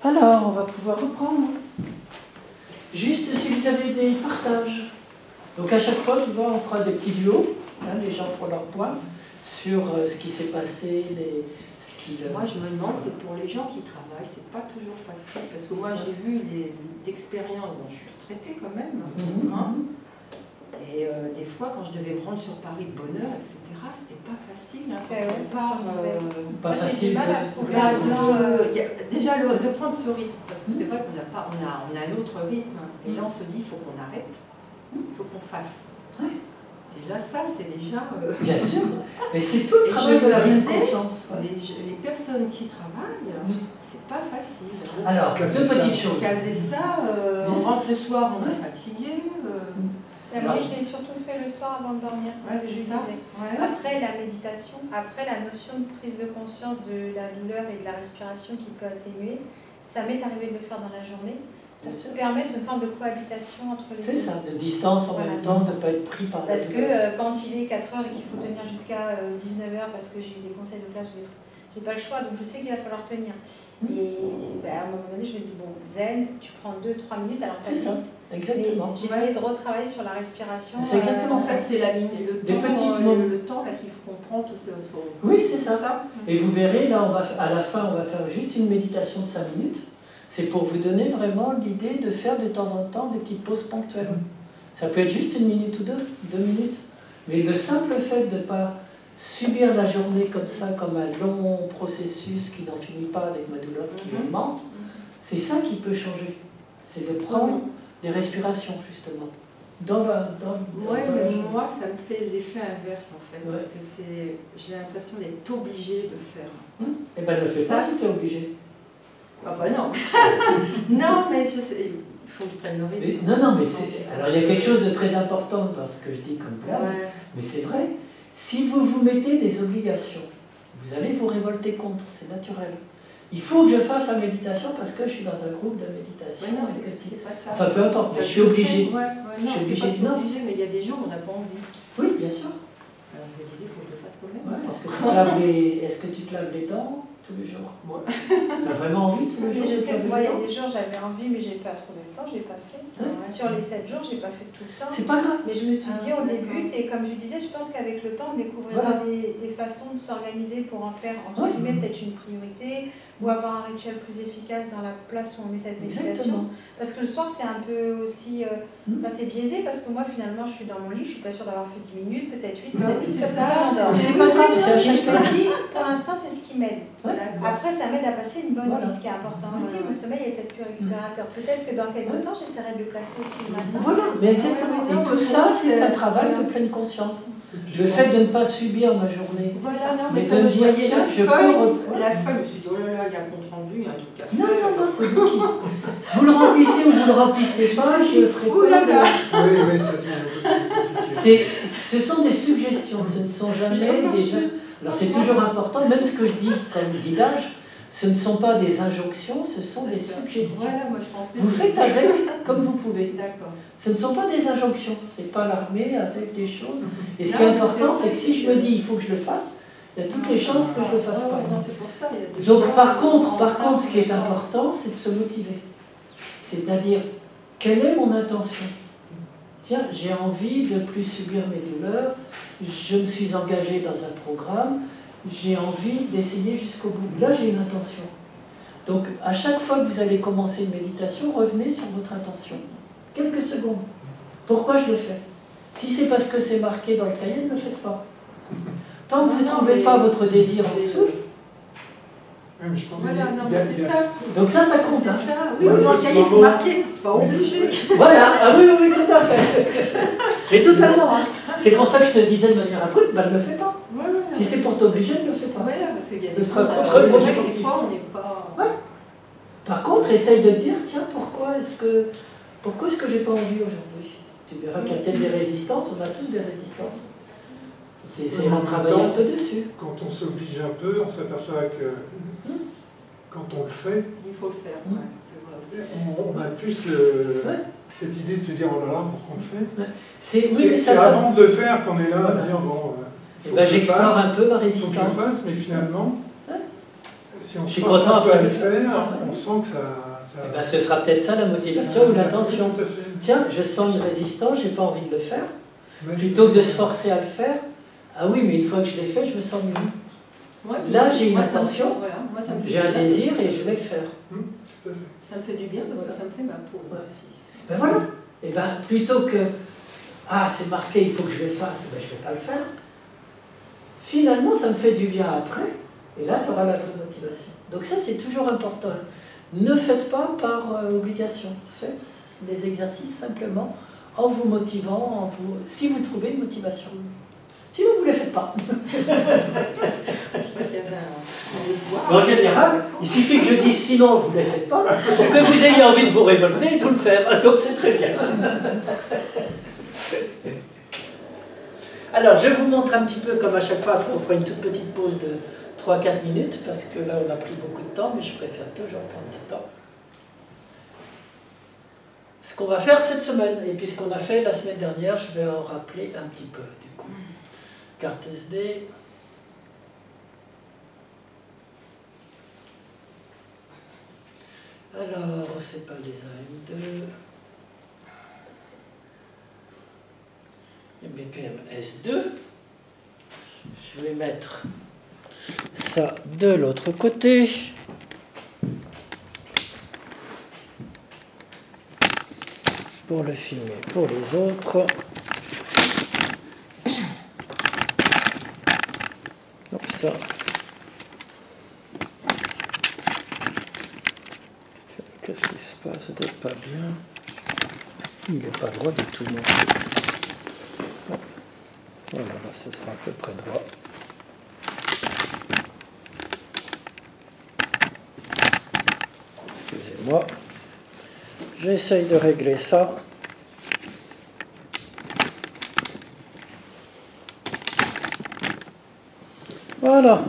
Alors, on va pouvoir reprendre. Juste si vous avez des partages. Donc à chaque fois, tu vois, on fera des petits duos. Hein, les gens font leur point sur ce qui s'est passé, ce qui... Moi, je me demande, c'est pour les gens qui travaillent, c'est pas toujours facile. Parce que moi, j'ai vu d'expériences, bon, je suis retraitée quand même. Hein, et des fois, quand je devais me rendre sur Paris de bonne heure, etc., c'était pas facile. Hein, pas facile. Déjà, de prendre ce rythme, parce que c'est vrai qu'on a un autre rythme. Et là, on se dit, il faut qu'on arrête, il faut qu'on fasse. Ouais. Déjà, ça, c'est déjà... Bien sûr. Et c'est tout le travail de la pleine conscience. Les personnes qui travaillent, c'est pas facile. Alors, deux petites choses. Caser ça, on rentre le soir, on est fatigué. Moi, je l'ai surtout fait le soir avant de dormir, c'est ce que je disais. Ouais. Après la méditation, après la notion de prise de conscience de la douleur et de la respiration qui peut atténuer, ça m'est arrivé de le faire dans la journée pour permettre une forme de cohabitation entre les deux. C'est ça, de distance en même temps, de ne pas être pris par la Parce que quand il est 4 heures et qu'il faut tenir jusqu'à 19 h parce que j'ai eu des conseils de classe ou des trucs, j'ai pas le choix, donc je sais qu'il va falloir tenir. Et à un moment donné, je me dis, bon, zen, tu prends 2-3 minutes, alors pas 10. Exactement. J'essaie de retravailler sur la respiration. C'est exactement ça. C'est la ligne, le temps qu'il faut qu'on prend toutes les ressources. Oui, c'est ça. Et vous verrez, là, à la fin, on va faire juste une méditation de 5 minutes. C'est pour vous donner vraiment l'idée de faire de temps en temps des petites pauses ponctuelles. Ça peut être juste 1 minute ou 2 minutes. Mais le simple fait de ne pas subir la journée comme ça, comme un long processus qui n'en finit pas avec ma douleur qui augmente, c'est ça qui peut changer. C'est de prendre des respirations, justement. Moi, ça me fait l'effet inverse, en fait. Parce que j'ai l'impression d'être obligée de faire. Eh bien, ne le fais pas si tu es obligé. Ah bah non. Non, mais je sais, il faut que je prenne le risque. Non, mais alors il y a quelque chose de très important dans ce que je dis comme blague, mais c'est vrai. Si vous vous mettez des obligations, vous allez vous révolter contre, c'est naturel. Il faut que je fasse la méditation parce que je suis dans un groupe de méditation. Non, c'est pas ça. Enfin, peu importe, je suis obligée. Je suis obligée, mais il y a des jours où on n'a pas envie. Oui, bien sûr. Alors je me disais, il faut que je le fasse quand même. Est-ce que tu te laves les dents tous les jours? Tu as vraiment envie tous les jours? Je sais que moi, il y a des jours, j'avais envie, mais j'ai pas trouvé le temps, je l'ai pas fait. Sur les 7 jours, j'ai pas fait tout le temps. C'est pas grave. Mais je me suis dit, on débute, et comme je disais, je pense qu'avec le temps, on découvrira des façons de s'organiser pour en faire, entre guillemets, peut-être une priorité, ou avoir un rituel plus efficace dans la place où on met cette méditation. Parce que le soir, c'est un peu aussi... c'est biaisé, parce que moi, finalement, je suis dans mon lit, je suis pas sûre d'avoir fait 10 minutes, peut-être 8, peut-être 6, parce que ça m'endort. Mais c'est pas grave, c'est je me dis, pour l'instant, c'est ce qui m'aide. Après, ça m'aide à passer une bonne nuit, ce qui est important aussi. Mon sommeil est peut-être plus récupérateur. Peut-être que dans quelques temps, j'essaierai de le placer aussi le matin. Voilà, mais exactement. Et tout ça, c'est un travail de pleine conscience. Le fait de ne pas subir ma journée. Mais de me dire, tiens, je peux... La feuille, je me suis dit, oh là là, il y a un compte rendu, il y a un truc à faire. Non, c'est vous qui... Vous le remplissez ou vous ne le remplissez pas, je le ferai pas. Oui, ça c'est ce sont des suggestions, ce ne sont jamais des... Alors c'est toujours important, même ce que je dis comme guidage, ce ne sont pas des injonctions, ce sont des suggestions. Vous faites avec comme vous pouvez. Ce ne sont pas des injonctions, c'est pas l'armée avec des choses. Et ce qui est important, c'est que si je me dis il faut que je le fasse, il y a toutes les chances que je ne le fasse pas. Donc par contre, ce qui est important, c'est de se motiver. C'est-à-dire, quelle est mon intention? Tiens, j'ai envie de ne plus subir mes douleurs, je me suis engagée dans un programme, j'ai envie d'essayer jusqu'au bout. Là, j'ai une intention. Donc, à chaque fois que vous allez commencer une méditation, revenez sur votre intention. Quelques secondes. Pourquoi je le fais? Si c'est parce que c'est marqué dans le cahier, ne le faites pas. Tant que vous ne trouvez pas votre désir en dessous... Oui, mais je pense Donc ça compte. Hein. Oui, dans le cahier, il faut marquer, pas obligé. Voilà, oui, tout à fait. Et totalement. Hein. C'est pour ça que je te disais de manière abrupte, ne le fais pas. Si c'est pour t'obliger, ne le fais pas. Parce qu'il y a ce sera contre-productif. Pas... Par contre, essaye de te dire, tiens, pourquoi est-ce que j'ai pas envie aujourd'hui? Tu verras qu'il y a peut-être des résistances, on a tous des résistances. Tu essaies de travailler un peu dessus. Quand on s'oblige un peu, on s'aperçoit que quand on le fait, il faut le faire. On a plus cette idée de se dire, oh là là, pourquoi on le fait? C'est avant de le faire qu'on est là à dire, bon, j'explore un peu ma résistance. Faut que je le fasse, mais finalement, si on Je suis se force content un peu à après. le faire, on sent que ça... Eh ben, ce sera peut-être ça la motivation ou l'attention. Tout à fait. Tiens, je sens une résistance, j'ai pas envie de le faire. Mais Plutôt que de se forcer à le faire, ah oui, mais une fois que je l'ai fait, je me sens mieux. Ouais, Là, j'ai une moi, ça me intention, fait- voilà, moi, ça me fait j'ai du un bien. désir et je vais le faire. Tout à fait. Ça me fait du bien parce que ça me fait ma peau Ouais. aussi. Ben voilà. Et ben plutôt que ah c'est marqué, il faut que je le fasse, ben, je ne vais pas le faire. Finalement, ça me fait du bien après, et là, tu auras la vraie motivation. Donc ça, c'est toujours important. Ne faites pas par obligation. Faites les exercices simplement en vous motivant, si vous trouvez une motivation. Sinon, vous ne les faites pas. Je crois qu'il y avait un devoir. En général, il suffit que je dise sinon, vous ne les faites pas, pour que vous ayez envie de vous révolter et de vous le faire. Donc c'est très bien. Alors, je vous montre un petit peu, comme à chaque fois, après on fera une toute petite pause de 3-4 minutes, parce que là on a pris beaucoup de temps, mais je préfère toujours prendre du temps. Ce qu'on va faire cette semaine, et puis ce qu'on a fait la semaine dernière, je vais en rappeler un petit peu, du coup. Carte SD. Alors, c'est pas les AM2. BPM S2. Je vais mettre ça de l'autre côté. Pour le filmer pour les autres. Donc ça. Qu'est-ce qui se passe de pas bien? Il n'est pas droit du tout, non. Voilà, là, ce sera à peu près droit. Excusez-moi. J'essaye de régler ça. Voilà.